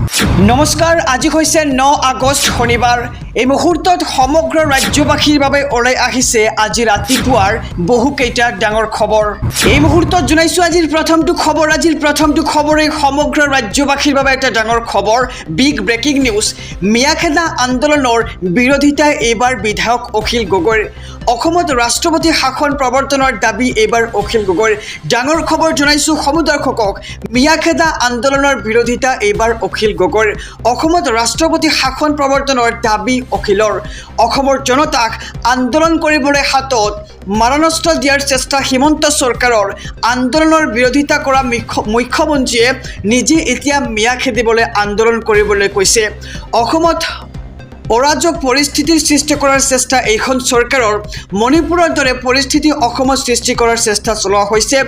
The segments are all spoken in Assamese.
নমস্কাৰ, আজি হৈছে 9 আগষ্ট শনিবাৰ। এই মুহূৰ্তত সমগ্ৰ ৰাজ্যবাসীৰ বাবে ওলাই আহিছে আজি ৰাতিপুৱাৰ বহুকেইটা ডাঙৰ খবৰ। এই মুহূৰ্তত জনাইছোঁ আজিৰ প্ৰথমটো খবৰে সমগ্ৰ ৰাজ্যবাসীৰ বাবে এটা ডাঙৰ খবৰ। Big breaking news. মিয়াখেদা আন্দোলনৰ বিৰোধিতাই এইবাৰ বিধায়ক অখিল গগৈৰ। অসমত ৰাষ্ট্ৰপতি শাসন প্ৰৱৰ্তনৰ দাবী এইবাৰ অখিল গগৈৰ। ডাঙৰ খবৰ জনাইছোঁ সমুদৰ্শকক। মিয়াখেদা আন্দোলনৰ বিৰোধিতা এইবাৰ অখিল গগৈৰ। অসমত ৰাষ্ট্ৰপতি শাসন প্ৰৱৰ্তনৰ দাবী অখিলৰ। অসমৰ জনতাক আন্দোলন কৰিবলৈ হাতত মাৰণাস্ত্ৰ দিয়াৰ চেষ্টা হিমন্ত চৰকাৰৰ। আন্দোলনৰ বিৰোধিতা কৰা মুখ্যমন্ত্ৰীয়ে নিজে এতিয়া মিয়া খেদিবলৈ আন্দোলন কৰিবলৈ কৈছে। অসমত অৰাজক পৰিস্থিতিৰ সৃষ্টি কৰাৰ চেষ্টা এইখন চৰকাৰৰ। মণিপুৰৰ দৰে পৰিস্থিতি অসমত সৃষ্টি কৰাৰ চেষ্টা চলোৱা হৈছে।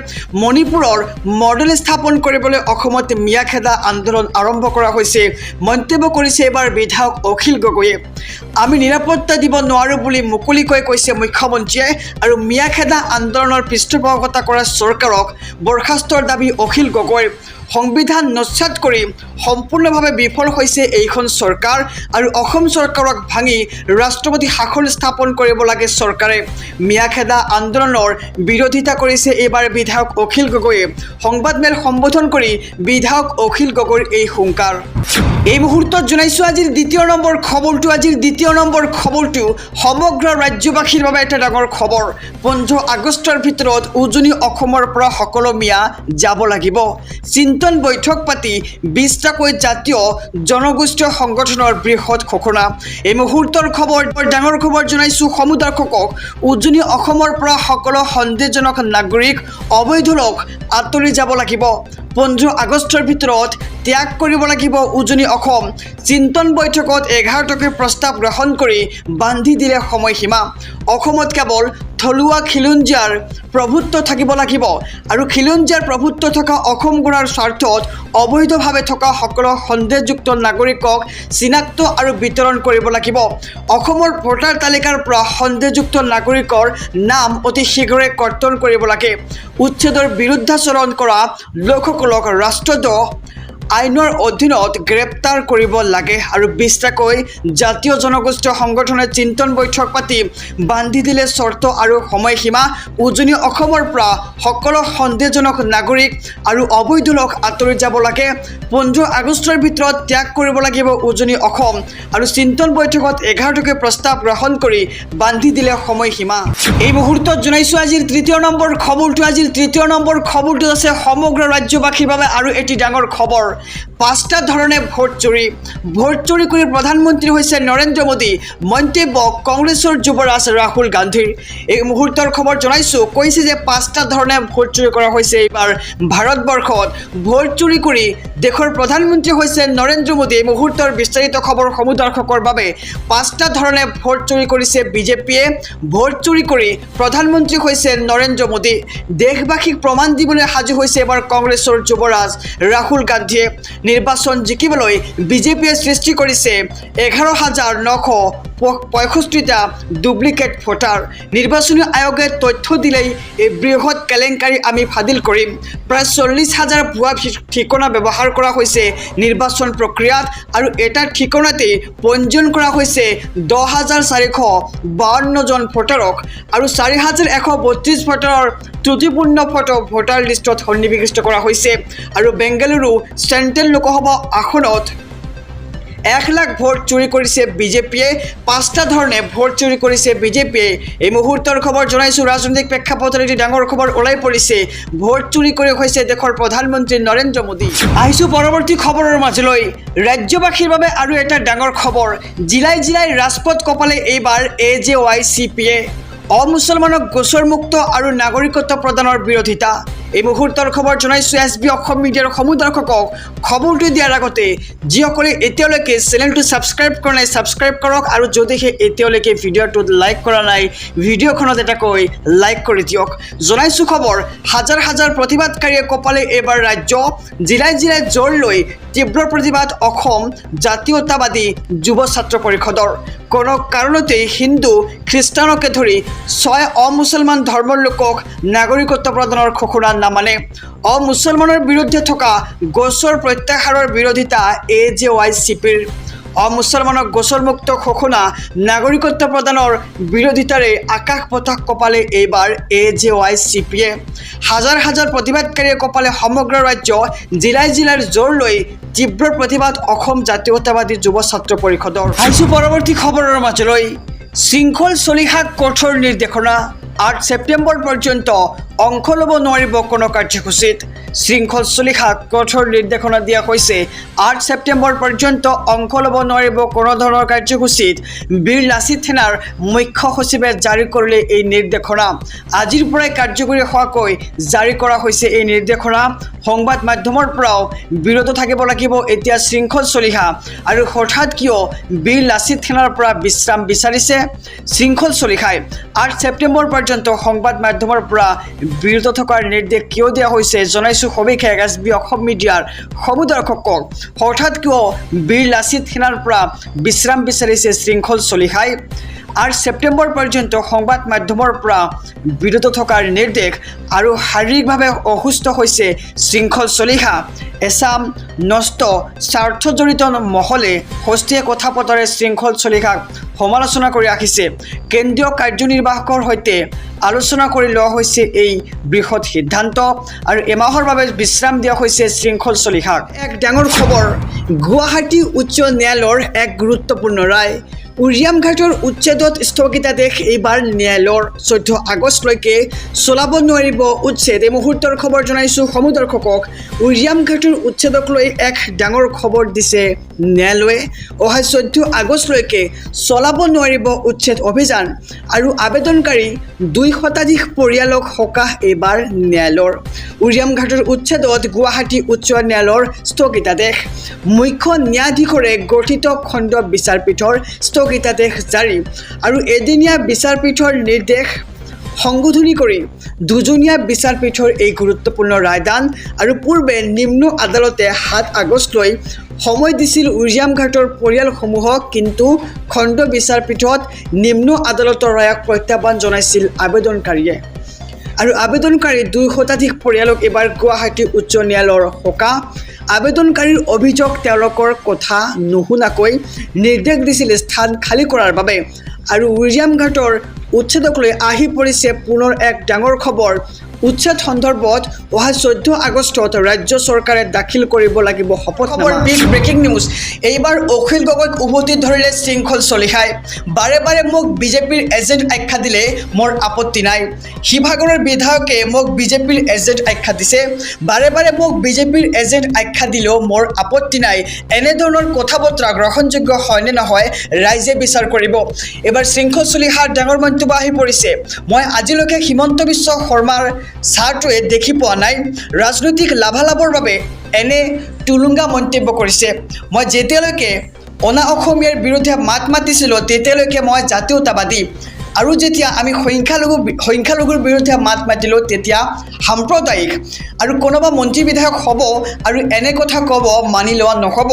মণিপুৰৰ মডেল স্থাপন কৰিবলৈ অসমত মিয়াখেদা আন্দোলন আৰম্ভ কৰা হৈছে। মন্তব্য কৰিছে এইবাৰ বিধায়ক অখিল গগৈয়ে। আমি নিৰাপত্তা দিব নোৱাৰোঁ বুলি মুকলিকৈ কৈছে মুখ্যমন্ত্ৰীয়ে। আৰু মিয়াখেদা আন্দোলনৰ পৃষ্ঠপোষকতা কৰা চৰকাৰক বৰ্খাস্তৰ দাবী অখিল গগৈৰ। সংবিধান নস্যাৎ কৰি সম্পূৰ্ণভাৱে বিফল হৈছে এইখন চৰকাৰ আৰু অসম চৰকাৰক ভাঙি ৰাষ্ট্ৰপতি শাসন স্থাপন কৰিব লাগে চৰকাৰে। মিয়াখেদা আন্দোলনৰ বিৰোধিতা কৰিছে এইবাৰ বিধায়ক অখিল গগৈয়ে। সংবাদমেল সম্বোধন কৰি বিধায়ক অখিল গগৈৰ এই হুংকাৰ। এই মুহূৰ্তত জনাইছোঁ আজিৰ দ্বিতীয় নম্বৰ খবৰটো সমগ্ৰ ৰাজ্যবাসীৰ বাবে এটা ডাঙৰ খবৰ। 15 আগষ্টৰ ভিতৰত উজনি অসমৰ পৰা সকলো মিয়া যাব লাগিব। চিন্তন বৈঠক পাতি 20টাকৈ জাতীয় জনগোষ্ঠীয় সংগঠনৰ বৃহৎ ঘোষণা। এই মুহূৰ্তৰ ডাঙৰ খবৰ জনাইছোঁ সমুদৰ্শকক। উজনি অসমৰ পৰা সকলো সন্দেহজনক নাগৰিক অবৈধ লোক আঁতৰি যাব লাগিব। 15 আগষ্টৰ ভিতৰত ত্যাগ কৰিব লাগিব উজনি অসম। চিন্তন বৈঠকত 11টাকৈ প্ৰস্তাৱ গ্ৰহণ কৰি বান্ধি দিলে সময়সীমা। অসমত কেৱল থলুৱা খিলঞ্জীয়াৰ প্ৰভুত্ব থাকিব লাগিব আৰু খিলঞ্জীয়াৰ প্ৰভুত্ব থকা অসম গঢ়াৰ স্বাৰ্থত অবৈধভাৱে থকা সকলো সন্দেহযুক্ত নাগৰিকক চিনাক্ত আৰু বিতৰণ কৰিব লাগিব। অসমৰ ভোটাৰ তালিকাৰ পৰা সন্দেহযুক্ত নাগৰিকৰ নাম অতি শীঘ্ৰে কৰ্তন কৰিব লাগে। উচ্ছেদৰ বিৰুদ্ধাচৰণ কৰা লোকসকলক ৰাষ্ট্ৰদ্ৰোহ আইনৰ অধীনত গ্ৰেপ্তাৰ কৰিব লাগে। আৰু 20টাকৈ জাতীয় জনগোষ্ঠীয় সংগঠনে চিন্তন বৈঠক পাতি বান্ধি দিলে চৰ্ত আৰু সময়সীমা। উজনি অসমৰ পৰা সকলো সন্দেহজনক নাগৰিক আৰু অবৈধ লোক আঁতৰি যাব লাগে। 15 আগষ্টৰ ভিতৰত ত্যাগ কৰিব লাগিব উজনি অসম আৰু চিন্তন বৈঠকত 11টাকৈ প্ৰস্তাৱ গ্ৰহণ কৰি বান্ধি দিলে সময়সীমা। এই মুহূৰ্তত জনাইছোঁ আজিৰ তৃতীয় নম্বৰ খবৰটো আছে সমগ্ৰ ৰাজ্যবাসীৰ বাবে আৰু এটি ডাঙৰ খবৰ। 5টা ধৰণে ভোট চুৰি কৰি প্ৰধানমন্ত্ৰী হৈছে নৰেন্দ্ৰ মোদী। মন্তব্য কংগ্ৰেছৰ যুৱৰাজ ৰাহুল গান্ধীৰ। এই মুহূৰ্তৰ খবৰ জনাইছোঁ। কৈছে যে 5টা ধৰণে ভোট চুৰি কৰা হৈছে এইবাৰ ভাৰতবৰ্ষত। ভোট চুৰি কৰি দেশৰ প্ৰধানমন্ত্ৰী হৈছে নৰেন্দ্ৰ মোদী। এই মুহূৰ্তৰ বিস্তাৰিত খবৰ সমুদৰ্শকৰ বাবে। 5টা ধৰণে ভোট চুৰি কৰিছে বিজেপিয়ে। ভোট চুৰি কৰি প্ৰধানমন্ত্ৰী হৈছে নৰেন্দ্ৰ মোদী। দেশবাসীক প্ৰমাণ দিবলৈ সাজু হৈছে এবাৰ কংগ্ৰেছৰ যুৱৰাজ ৰাহুল গান্ধীয়ে। নিৰ্বাচন জিকিবলৈ বিজেপিয়ে সৃষ্টি কৰিছে 11,965টা ডুপ্লিকেট ভোটাৰ। নিৰ্বাচনী আয়োগে তথ্য দিলেই এই বৃহৎ কেলেংকাৰী আমি ফাদিল কৰিম। প্ৰায় 40,000 ভুৱা ঠিকনা ব্যৱহাৰ কৰা হৈছে নিৰ্বাচন প্ৰক্ৰিয়াত আৰু এটা ঠিকনাতেই পঞ্জীয়ন কৰা হৈছে 10,452 জন ভোটাৰক আৰু 4,132 ভোটাৰৰ ত্ৰুটিপূৰ্ণ ফটো ভোটাৰ লিষ্টত সন্নিৱিষ্ট কৰা হৈছে। আৰু বেংগালুৰু চেণ্ট্ৰেল লোকসভা আসনত 1 লাখ ভোট চুৰি কৰিছে বিজেপিয়ে। 5টা ধৰণে ভোট চুৰি কৰিছে বিজেপিয়ে। এই মুহূৰ্তৰ খবৰ জনাইছোঁ। ৰাজনৈতিক প্ৰেক্ষাপটত এটি ডাঙৰ খবৰ ওলাই পৰিছে। ভোট চুৰি কৰি হৈছে দেশৰ প্ৰধানমন্ত্ৰী নৰেন্দ্ৰ মোদী। আহিছোঁ পৰৱৰ্তী খবৰৰ মাজলৈ। ৰাজ্যবাসীৰ বাবে আৰু এটা ডাঙৰ খবৰ। জিলাই ৰাজপথ কপালে এইবাৰ AJYCPA। অমুছলমানক গোচৰমুক্ত আৰু নাগৰিকত্ব প্ৰদানৰ বিৰোধিতা। এই মুহূৰ্তৰ খবৰ জনাইছোঁ SB অসম মিডিয়াৰ সমুদৰ্শকক। খবৰটো দিয়াৰ আগতে যিসকলে এতিয়ালৈকে চেনেলটো ছাবস্ক্ৰাইব কৰা নাই ছাবস্ক্ৰাইব কৰক আৰু যদিহে এতিয়ালৈকে ভিডিঅ'টোত লাইক কৰা নাই ভিডিঅ'খনত এটাকৈ লাইক কৰি দিয়ক। জনাইছোঁ খবৰ। হাজাৰ প্ৰতিবাদকাৰীয়ে কপালে এইবাৰ ৰাজ্য। জিলাই জোৰ লৈ তীব্ৰ প্ৰতিবাদ অসম জাতীয়তাবাদী যুৱ ছাত্ৰ পৰিষদৰ। কোনো কাৰণতেই হিন্দু খ্ৰীষ্টানকে ধৰি 6 অমুছলমান ধৰ্মৰ লোকক নাগৰিকত্ব প্ৰদানৰ ঘোষণা নামানে অমুছলমানৰ বিৰুদ্ধে থকা গোচৰ প্ৰত্যাহাৰৰ বিৰোধিতা AJYCPৰ অমুছলমানক গোচৰমুক্ত ঘোষণা নাগৰিকত্ব প্ৰদানৰ বিৰোধিতাৰে আকাশ পতাক কপালে এইবাৰ AJYCPয়ে হাজাৰ হাজাৰ প্ৰতিবাদকাৰীয়ে কপালে সমগ্ৰ ৰাজ্য জিলাই জিলাৰ জোৰ লৈ তীব্ৰ প্ৰতিবাদ অসম জাতীয়তাবাদী যুৱ ছাত্ৰ পৰিষদৰ আহিছো পৰৱৰ্তী খবৰৰ মাজলৈ শৃংখল চলিহাক কঠোৰ নিৰ্দেশনা 8 ছেপ্টেম্বৰ পৰ্যন্ত অংশ ল'ব নোৱাৰিব কোনো কাৰ্যসূচীত শৃংখল চলিহাক কঠোৰ নিৰ্দেশনা দিয়া হৈছে 8 ছেপ্টেম্বৰ পৰ্যন্ত অংশ ল'ব নোৱাৰিব কোনো ধৰণৰ কাৰ্যসূচীত বীৰ লাচিত সেনাৰ মুখ্য সচিবে জাৰি কৰিলে এই নিৰ্দেশনা আজিৰ পৰাই কাৰ্যকৰী হোৱাকৈ জাৰি কৰা হৈছে এই নিৰ্দেশনা সংবাদ মাধ্যমৰ পৰাও বিৰত থাকিব লাগিব এতিয়া শৃংখল চলিহা আৰু হঠাৎ কিয় বীৰ লাচিত সেনাৰ পৰা বিশ্ৰাম বিচাৰিছে শৃংখল চলিহাই 8 ছেপ্টেম্বৰ পৰ্যন্ত সংবাদ মাধ্যমৰ পৰা বিৰত থকাৰ নিৰ্দেশ কিয় দিয়া হৈছে জনাইছো সবিশেষ SB অসম মিডিয়াৰ সবু দৰ্শকক হঠাৎ কিয় বীৰ লাচিত সেনাৰ পৰা বিশ্ৰাম বিচাৰিছে শৃংখল চলিহাই 8 ছেপ্টেম্বৰ পৰ্যন্ত সংবাদ মাধ্যমৰ পৰা বিৰত থকাৰ নিৰ্দেশ আৰু শাৰীৰিকভাৱে অসুস্থ হৈছে শৃংখল চলিহা এছাম নষ্ট স্বাৰ্থজড়িত মহলে হস্তীয়ে কথা পতাৰে শৃংখল চলিহাক সমালোচনা কৰি ৰাখিছে কেন্দ্ৰীয় কাৰ্যনিৰ্বাহকৰ সৈতে আলোচনা কৰি লোৱা হৈছে এই বৃহৎ সিদ্ধান্ত আৰু এমাহৰ বাবে বিশ্ৰাম দিয়া হৈছে শৃংখল চলিহাক এক ডাঙৰ খবৰ গুৱাহাটী উচ্চ ন্যায়ালয়ৰ এক গুৰুত্বপূৰ্ণ ৰায় উৰিয়াম ঘাটৰ উচ্ছেদত স্থগিতাদেশ এইবাৰ ন্যায়ালয়ৰ 14 আগষ্টলৈকে চলাব নোৱাৰিব উচ্ছেদ এই মুহূৰ্তৰ খবৰ জনাইছো সমূহ দৰ্শকক উৰিয়াম ঘাটৰ উচ্ছেদক লৈ এক ডাঙৰ খবৰ দিছে ন্যায়ালয়ে অহা 14 আগষ্টলৈকে চলাব নোৱাৰিব উচ্ছেদ অভিযান আৰু আবেদনকাৰী 2 শতাধিক পৰিয়ালক সকাহ এইবাৰ ন্যায়ালয়ৰ উৰিয়াম ঘাটৰ উচ্ছেদত গুৱাহাটী উচ্চ ন্যায়ালয়ৰ স্থগিতাদেশ মুখ্য ন্যায়াধীশৰে গঠিত খণ্ড বিচাৰপীঠৰ স্থগিতাদেশ জাৰি আৰু এদিনীয়া বিচাৰপীঠৰ নিৰ্দেশ সংশোধনী কৰি দুজনীয়া বিচাৰপীঠৰ এই গুৰুত্বপূৰ্ণ ৰায়দান আৰু পূৰ্বে নিম্ন আদালতে 7 আগষ্টলৈ সময় দিছিল উৰিয়াম ঘাটৰ পৰিয়ালসমূহক কিন্তু খণ্ড বিচাৰপীঠত নিম্ন আদালতৰ ৰায়ক প্ৰত্যাহ্বান জনাইছিল আবেদনকাৰীয়ে আৰু আবেদনকাৰী 2 শতাধিক পৰিয়ালক এবাৰ গুৱাহাটী উচ্চ ন্যায়ালয়ৰ সকাহ আবেদনকাৰীৰ অভিযোগ তেওঁলোকৰ কথা নুশুনাকৈ নিৰ্দেশ দিছিল স্থান খালী কৰাৰ বাবে আৰু উৰিয়াম ঘাটৰ উচ্ছেদক লৈ আহি পৰিছে পুনৰ এক ডাঙৰ খবৰ উচ্ছেদ সন্দৰ্ভত অহা 14 আগষ্টত ৰাজ্য চৰকাৰে দাখিল কৰিব লাগিব শপতনামা ব্ৰেকিং নিউজ এইবাৰ অখিল গগৈক উভতি ধৰিলে শৃংখল চলিহাই বাৰে বাৰে মোক বিজেপিৰ এজেণ্ট আখ্যা দিলে মোৰ আপত্তি নাই শিৱসাগৰৰ বিধায়কে মোক বিজেপিৰ এজেণ্ট আখ্যা দিছে বাৰে বাৰে মোক বিজেপিৰ এজেণ্ট আখ্যা দিলেও মোৰ আপত্তি নাই এনেধৰণৰ কথা বতৰা গ্ৰহণযোগ্য হয় নে নহয় ৰাইজে বিচাৰ কৰিব এবাৰ শৃংখল চলিহাৰ ডাঙৰ মন্তব্য আহি পৰিছে মই আজিলৈকে হিমন্ত বিশ্ব শৰ্মাৰ ছাৰটোৱে দেখি পোৱা নাই ৰাজনৈতিক লাভালাভৰ বাবে এনে টুলুংগা মন্তব্য কৰিছে মই যেতিয়ালৈকে অনা অসমীয়াৰ বিৰুদ্ধে মাত মাতিছিলোঁ তেতিয়ালৈকে মই জাতীয়তাবাদী আৰু যেতিয়া আমি সংখ্যালঘুৰ বিৰুদ্ধে মাত মাতিলোঁ তেতিয়া সাম্প্ৰদায়িক আৰু কোনোবা মন্ত্ৰী বিধায়ক হ'ব আৰু এনে কথা ক'ব মানি লোৱা নহ'ব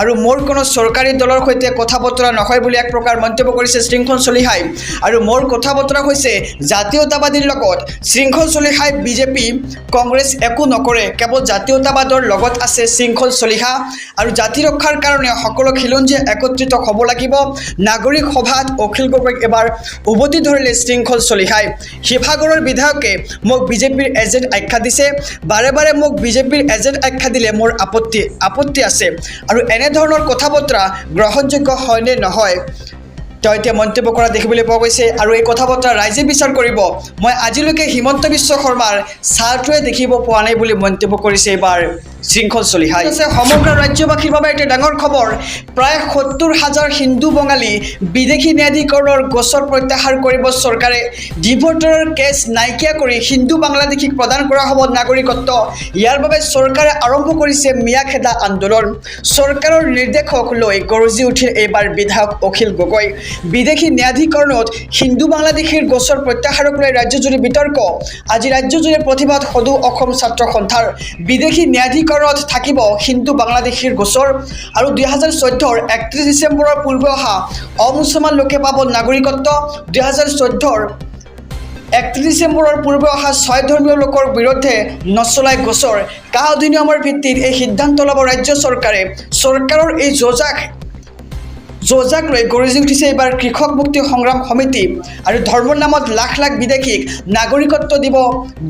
আৰু মোৰ কোনো চৰকাৰী দলৰ সৈতে কথা বতৰা নহয় বুলি এক প্ৰকাৰ মন্তব্য কৰিছে শৃংখল চলিহাই আৰু মোৰ কথা বতৰা হৈছে জাতীয়তাবাদীৰ লগত শৃংখল চলিহাই বিজেপি কংগ্ৰেছ একো নকৰে কেৱল জাতীয়তাবাদৰ লগত আছে শৃংখল চলিহা আৰু জাতি ৰক্ষাৰ কাৰণে সকলো খিলঞ্জীয়া একত্ৰিত হ'ব লাগিব নাগৰিক সভাত অখিল গগৈক এবাৰ উভতি ধৰিলে শৃংখল চলিহাই শিৱসাগৰৰ বিধায়কে মোক বিজেপিৰ এজেণ্ট আখ্যা দিছে বাৰে বাৰে মোক বিজেপিৰ এজেণ্ট আখ্যা দিলে মোৰ আপত্তি আছে আৰু এনেধৰণৰ কথা বতৰা গ্ৰহণযোগ্য হয় নে নহয় তেওঁ এতিয়া মন্তব্য কৰা দেখিবলৈ পোৱা গৈছে আৰু এই কথা বতৰা ৰাইজে বিচাৰ কৰিব মই আজিলৈকে হিমন্ত বিশ্ব শৰ্মাৰ ছাৰটোৱে দেখিব পোৱা নাই বুলি মন্তব্য কৰিছে এবাৰ শৃংখল চলিহাই সমগ্ৰ ৰাজ্যবাসীৰ বাবে এটা ডাঙৰ খবৰ প্ৰায় 70,000 হিন্দু বঙালী বিদেশী ন্যায়াধিকৰণৰ গোচৰ প্ৰত্যাহাৰ কৰিব চৰকাৰে ডিভোৰ্টাৰৰ কেছ নাইকিয়া কৰি হিন্দু বাংলাদেশীক প্ৰদান কৰা হ'ব নাগৰিকত্ব ইয়াৰ বাবে চৰকাৰে আৰম্ভ কৰিছে মিয়াখেদা আন্দোলন চৰকাৰৰ নিৰ্দেশক লৈ গৰজি উঠিল এইবাৰ বিধায়ক অখিল গগৈ বিদেশী ন্যায়াধিকৰণত হিন্দু বাংলাদেশীৰ গোচৰ প্ৰত্যাহাৰক লৈ ৰাজ্যজুৰি বিতৰ্ক আজি ৰাজ্যজুৰি প্ৰতিবাদ সদৌ অসম ছাত্ৰ সন্থাৰ বিদেশী ন্যায়াধিকৰণত থাকিব হিন্দু বাংলাদেশীৰ গোচৰ আৰু 2014 31 ডিচেম্বৰৰ পূৰ্বে অহা অমুছলমান লোকে পাব নাগৰিকত্ব 2014 31 ডিচেম্বৰৰ পূৰ্বে অহা 6 ধৰ্মীয় লোকৰ বিৰুদ্ধে নচলাই গোচৰ কা অধিনিয়মৰ ভিত্তিত এই সিদ্ধান্ত ল'ব ৰাজ্য চৰকাৰে চৰকাৰৰ এই যোজাক লৈ গৰজি উঠিছে এইবাৰ কৃষক মুক্তি সংগ্ৰাম সমিতি আৰু ধৰ্মৰ নামত লাখ লাখ বিদেশীক নাগৰিকত্ব দিব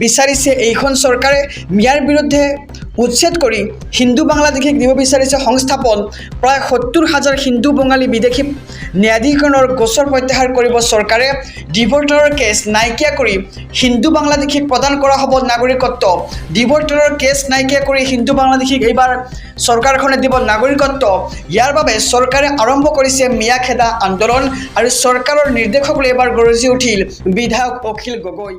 বিচাৰিছে এইখন চৰকাৰে ইয়াৰ বিৰুদ্ধে উচ্ছেদ কৰি হিন্দু বাংলাদেশীক দিব বিচাৰিছে সংস্থাপন প্ৰায় 70,000 হিন্দু বঙালী বিদেশী ন্যায়াধিকৰণৰ গোচৰ প্ৰত্যাহাৰ কৰিব চৰকাৰে ডিভৰ্টাৰৰ কেছ নাইকিয়া কৰি হিন্দু বাংলাদেশীক প্ৰদান কৰা হ'ব নাগৰিকত্ব ডিভৰ্টাৰৰ কেছ নাইকিয়া কৰি হিন্দু বাংলাদেশীক এইবাৰ চৰকাৰখনে দিব নাগৰিকত্ব ইয়াৰ বাবে চৰকাৰে আৰম্ভ কৰিছে মিয়া খেদা আন্দোলন আৰু চৰকাৰৰ নিৰ্দেশক লৈ এইবাৰ গৰজি উঠিল বিধায়ক অখিল গগৈ